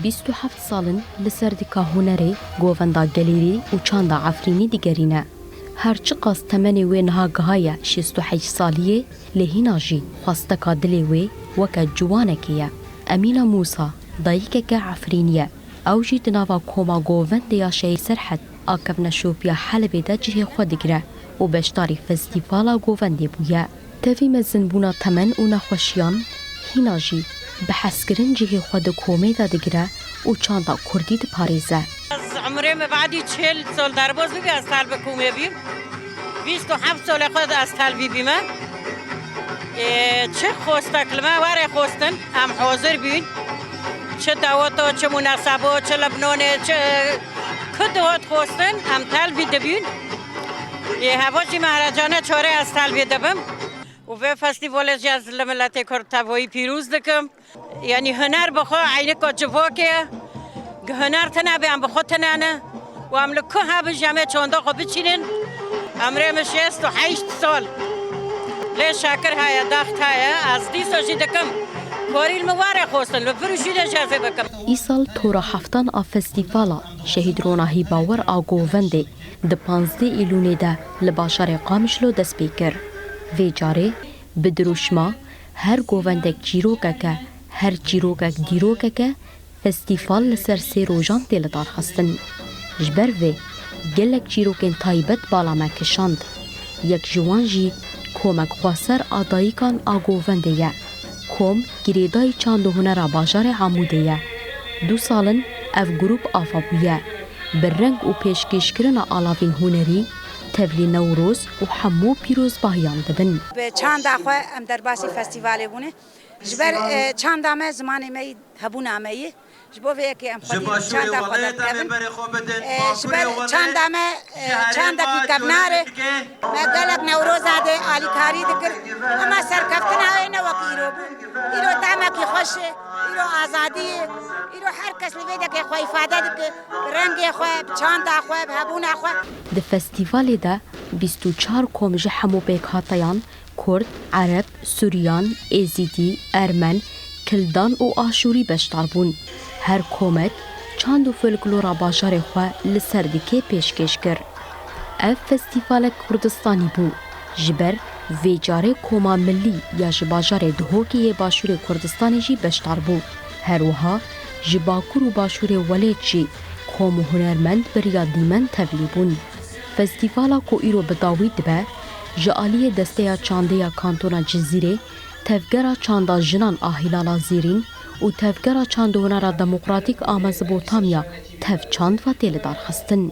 27 سالن لسردکا هنری گووندا گلیری و چاندا عفرینی دیگرینه. هرچی قاس تمنی وی نها گهایه 68 سالیه لهینا جی خواستکا دلی وی وکا جوانکیه. امینا موسا دایکه که عفرینیه او جی دناوا کوما گووندیا شهی سرحد آکفنا شوپیا حلبی دا جه خود گره و بشتاری فستیوالا گووندی بویه. تفی مزنبونا تمن و نخوشیان هینا جی بحسکرین جه خود کومی دا دگره و چاندا کردی دا پاریزه. از عمرم بعدی 40 سال در باز بگه از طلب کومی بیم 27 سال خود از طلبی بیمه چه خوسته کلمه واره خوستن هم حاضر بین چه دعوتا چه مناسبات چه لبنانه چه کدوات خوستن هم طلبی دبین هواجی مهرجانه چاره از طلبی دبم و به فستیوال جاز لملت کرد تبایی پیروز دکم یعنی هنر بخوا عینه که جواکه هنر تنبه هم بخوا تنانه و هم لکه ها جمعه چونده خو بچینن امره مشه 68 سال لی شاکر های داخت های از دیسو جی دکم کاری المواره خوستن لفروشی ده جازه بکم ای سال تورا هفتان آ فستیوالا شهید روناهی باور آگوونده ده 15 ایلونه ده لباشار قامشلو دست بیکر وی جاره بدروشما هر گووندک جیروکه هر جیروکک دیروکه فستیوال لسر سی روژان تیل دار خستن جبر وی گلک جیروکن تایبت بالا مکشاند یک جوان جی کومک خواسر آدایکان آگوونده یه کوم گریدای چاند و هنر باجار عموده یه 2 سالن اف گروپ آفا بویه برنگ و پیشکشکرن آلاوین هنری تبلی نوروز و حمو پیروز باهیان دبن به چند اخوه ام در باسی فستیواله بونه جبر چند همه زمانی می هبون همه جبو که ام خودی چند اخوه در کبن جبر چند همه چند کی کبناره ما گلک نوروز آده آلی کاری دکر اما سرکفتن های نوکی ایرو بو ایرو تامکی خوشه ایرو آزادیه ایرو هر کس لیده که خواه افاده دکر رنگ خواه چند اخوه هبون اخوه ده فستیواله ده 24 کومج حمو بیک هاتیان کرد، عرب، سوریان، ازیدی، ارمن، کلدان و آشوری بشتار بون. هر کومک چند و فولکلورا باجار خواه لسردکه پیشکش کر. اف فستیوال کردستانی بو. جبر ویجاره کوما ملی یا جباجار دهوکی باشور کردستانی جی بشتار بو. هر وها جباکور و باشور ولید جی کوم هنرمند بریا دیمن تبلی بون. فستیوالا کو ایرو بداوید به جالی دسته چانده کانتونا جزیره تفگرا چاندا جنان آهیلالا زیرین و تفگرا چاندونا را دموکراتیک آمزبوتامیا تف چاند و تیل دار خستن.